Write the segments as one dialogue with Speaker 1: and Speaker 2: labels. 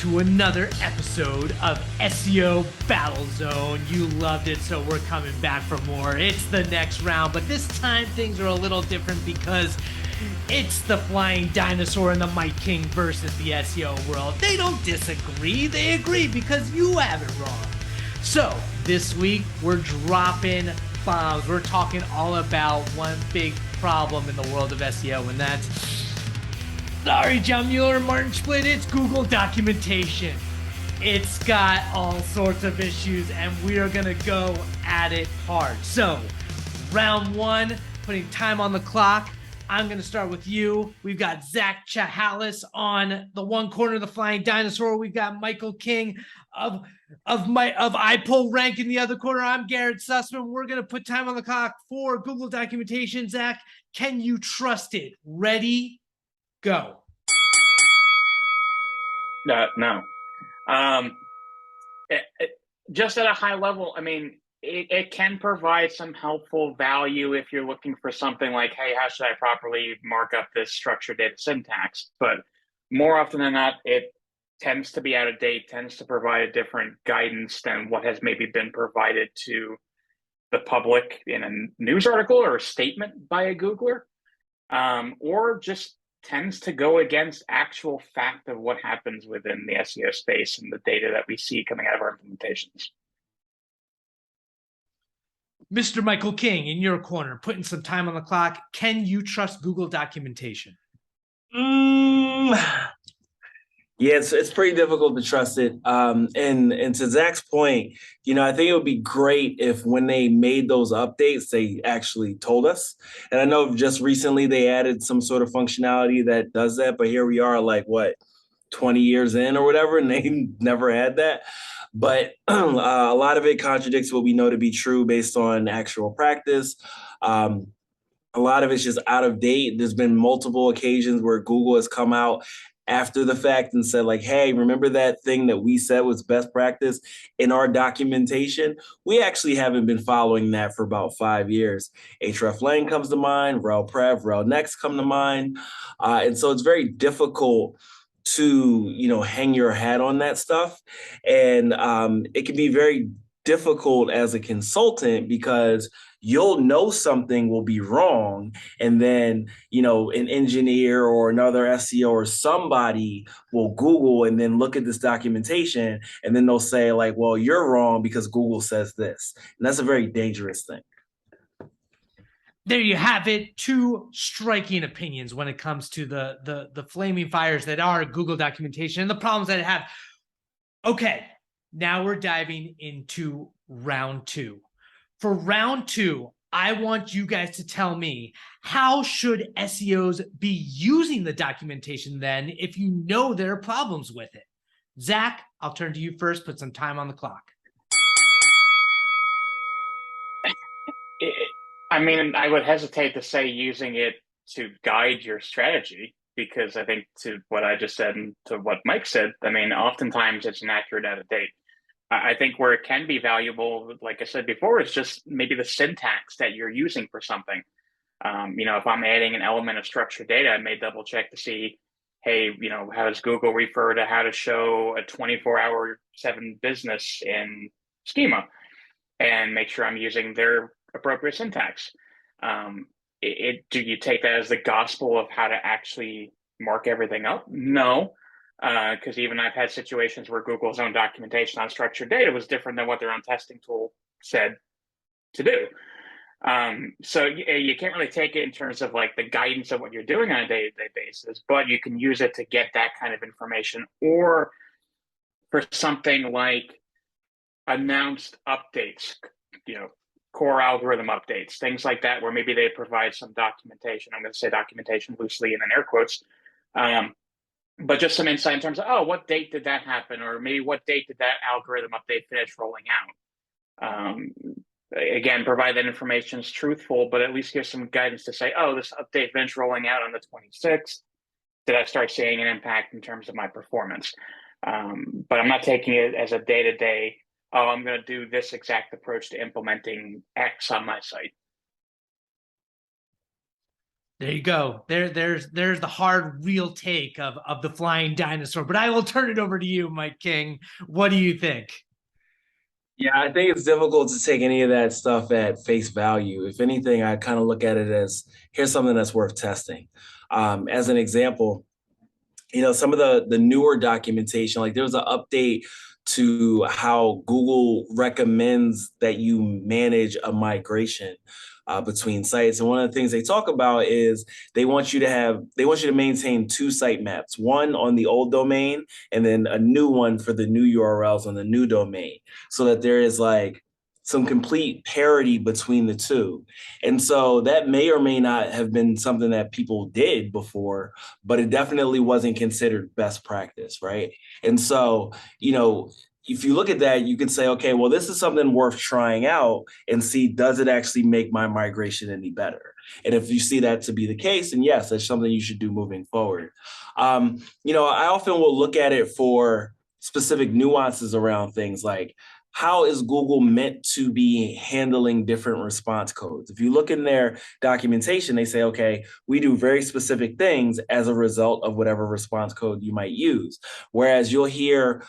Speaker 1: to another episode of SEO Battlezone. You loved it, so we're coming back for more. It's the next round, but this time things are a little different because it's the flying dinosaur and the Mike King versus the SEO world. They don't disagree, they agree because you have it wrong. So this week we're dropping bombs. We're talking all about one big problem in the world of SEO, and that's, sorry, John Mueller and Martin Split, it's Google documentation. It's got all sorts of issues, and we are going to go at it hard. So, round one, putting time on the clock. I'm going to start with you. We've got Zach Chahalis on the one corner of the flying dinosaur. We've got Michael King of iPullRank in the other corner. I'm Garrett Sussman. We're going to put time on the clock for Google documentation. Zach, can you trust it? Ready? Go.
Speaker 2: No. Just at a high level, I mean, it can provide some helpful value if you're looking for something like, hey, how should I properly mark up this structured data syntax? But more often than not, it tends to be out of date, tends to provide a different guidance than what has maybe been provided to the public in a news article or a statement by a Googler, or just tends to go against actual fact of what happens within the SEO space and the data that we see coming out of our implementations.
Speaker 1: Mr. Michael King, in your corner, putting some time on the clock. Can you trust Google documentation?
Speaker 3: Yeah, it's pretty difficult to trust it. And to Zach's point, I think it would be great if when they made those updates, they actually told us. And I know just recently they added some sort of functionality that does that, but here we are, 20 years in or whatever, and they never had that. But a lot of it contradicts what we know to be true based on actual practice. A lot of it's just out of date. There's been multiple occasions where Google has come out after the fact and said, hey, remember that thing that we said was best practice in our documentation? We actually haven't been following that for about 5 years. hreflang comes to mind, relprev, relnext come to mind. And so it's very difficult to, hang your hat on that stuff. And it can be very difficult as a consultant because you'll know something will be wrong. And then, an engineer or another SEO or somebody will Google and then look at this documentation. And then they'll say well, you're wrong because Google says this. And that's a very dangerous thing.
Speaker 1: There you have it. Two striking opinions when it comes to the flaming fires that are Google documentation and the problems that it have. Okay, now we're diving into round two. For round two, I want you guys to tell me, how should SEOs be using the documentation then if you know there are problems with it? Zach, I'll turn to you first. Put some time on the clock.
Speaker 2: I mean, I would hesitate to say using it to guide your strategy, because I think to what I just said and to what Mike said, I mean, oftentimes it's inaccurate, out of date. I think where it can be valuable, like I said before, is just maybe the syntax that you're using for something. If I'm adding an element of structured data, I may double check to see, hey, how does Google refer to how to show a 24/7 business in schema, and make sure I'm using their appropriate syntax. Do you take that as the gospel of how to actually mark everything up? No, because even I've had situations where Google's own documentation on structured data was different than what their own testing tool said to do. So you can't really take it in terms of the guidance of what you're doing on a day-to-day basis, but you can use it to get that kind of information, or for something like announced updates, core algorithm updates, things like that, where maybe they provide some documentation. I'm going to say documentation loosely and in air quotes, but just some insight in terms of, oh, what date did that happen? Or maybe what date did that algorithm update finish rolling out? Again, provide that information is truthful, but at least give some guidance to say, oh, this update finished rolling out on the 26th. Did I start seeing an impact in terms of my performance? But I'm not taking it as a day-to-day, oh, I'm going to do this exact approach to implementing X on my site.
Speaker 1: There you go. There's the hard, real take of the flying dinosaur. But I will turn it over to you, Mike King. What do you think?
Speaker 3: Yeah, I think it's difficult to take any of that stuff at face value. If anything, I kind of look at it as here's something that's worth testing. As an example, some of the newer documentation, like there was an update to how Google recommends that you manage a migration between sites. And one of the things they talk about is they want you to maintain two sitemaps, one on the old domain and then a new one for the new URLs on the new domain, so that there is like some complete parity between the two. And so that may or may not have been something that people did before, but it definitely wasn't considered best practice, right? And so, if you look at that, you can say, okay, well, this is something worth trying out and see, does it actually make my migration any better? And if you see that to be the case, then yes, that's something you should do moving forward. I often will look at it for specific nuances around things like, how is Google meant to be handling different response codes? If you look in their documentation, they say, okay, we do very specific things as a result of whatever response code you might use. Whereas you'll hear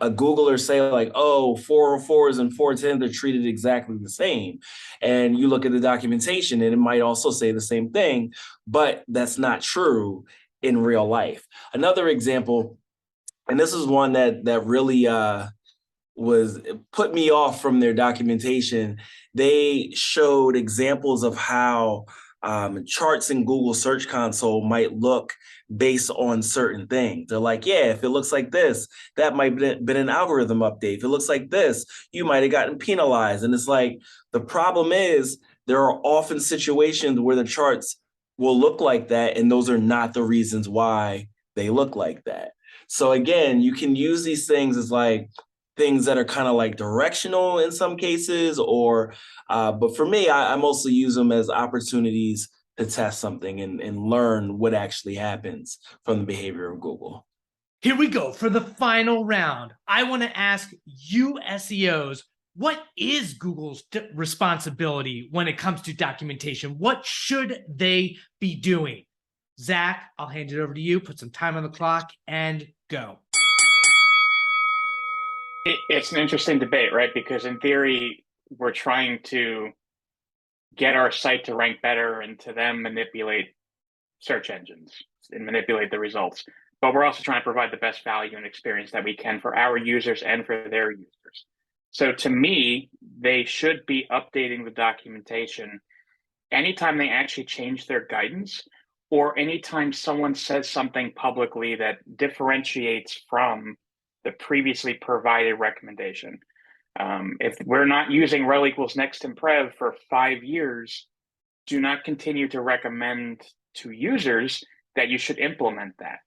Speaker 3: a Googler say like, oh, 404s and 410s are treated exactly the same. And you look at the documentation and it might also say the same thing, but that's not true in real life. Another example, and this is one that really was put me off from their documentation. They showed examples of how charts in Google Search Console might look based on certain things. They're like, yeah, if it looks like this, that might have been an algorithm update. If it looks like this, you might have gotten penalized. And it's like, the problem is there are often situations where the charts will look like that, and those are not the reasons why they look like that. So again, you can use these things as like things that are kind of like directional in some cases, but for me, I mostly use them as opportunities to test something and learn what actually happens from the behavior of Google.
Speaker 1: Here we go for the final round. I want to ask you SEOs, what is Google's responsibility when it comes to documentation? What should they be doing? Zach, I'll hand it over to you. Put some time on the clock and go.
Speaker 2: It's an interesting debate, right? Because in theory, we're trying to get our site to rank better and to then manipulate search engines and manipulate the results. But we're also trying to provide the best value and experience that we can for our users and for their users. So to me, they should be updating the documentation anytime they actually change their guidance, or anytime someone says something publicly that differentiates from the previously provided recommendation. If we're not using rel equals next in prev for 5 years, do not continue to recommend to users that you should implement that.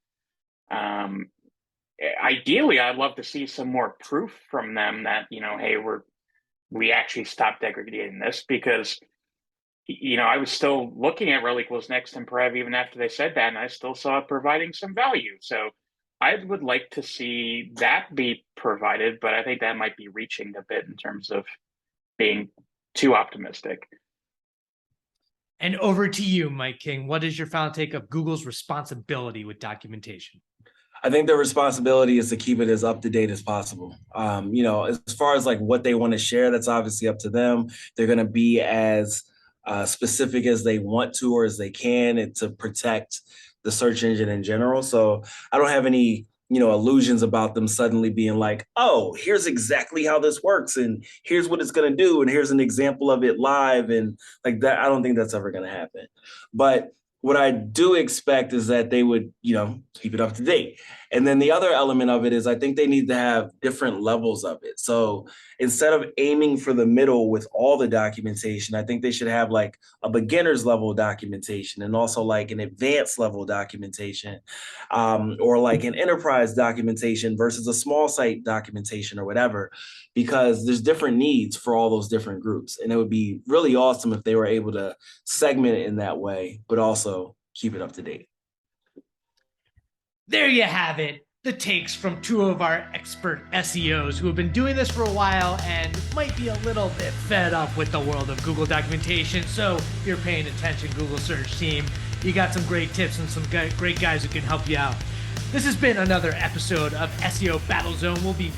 Speaker 2: Ideally, I'd love to see some more proof from them that, hey, we actually stopped degrading this, because I was still looking at rel equals next in prev even after they said that, and I still saw it providing some value. So I would like to see that be provided, but I think that might be reaching a bit in terms of being too optimistic.
Speaker 1: And over to you, Mike King. What is your final take of Google's responsibility with documentation?
Speaker 3: I think their responsibility is to keep it as up to date as possible. As far as like what they want to share, that's obviously up to them. They're going to be as specific as they want to or as they can, and to protect the search engine in general. So I don't have any, illusions about them suddenly being like, oh, here's exactly how this works, and here's what it's going to do, and here's an example of it live, and like that. I don't think that's ever going to happen. But what I do expect is that they would, keep it up to date. And then the other element of it is I think they need to have different levels of it. So instead of aiming for the middle with all the documentation, I think they should have like a beginner's level documentation and also like an advanced level documentation, or like an enterprise documentation versus a small site documentation or whatever, because there's different needs for all those different groups. And it would be really awesome if they were able to segment it in that way, but also keep it up to date.
Speaker 1: There you have it. the takes from two of our expert SEOs who have been doing this for a while and might be a little bit fed up with the world of Google documentation. So if you're paying attention, Google search team, you got some great tips and some great guys who can help you out. This has been another episode of SEO Battlezone. We'll be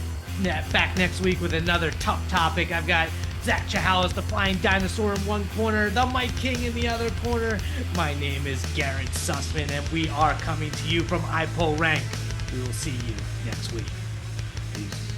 Speaker 1: back next week with another tough topic. I've got Zach Chahalis, the flying dinosaur, in one corner, the Mike King in the other corner. My name is Garrett Sussman, and we are coming to you from iPullRank. We will see you next week. Peace.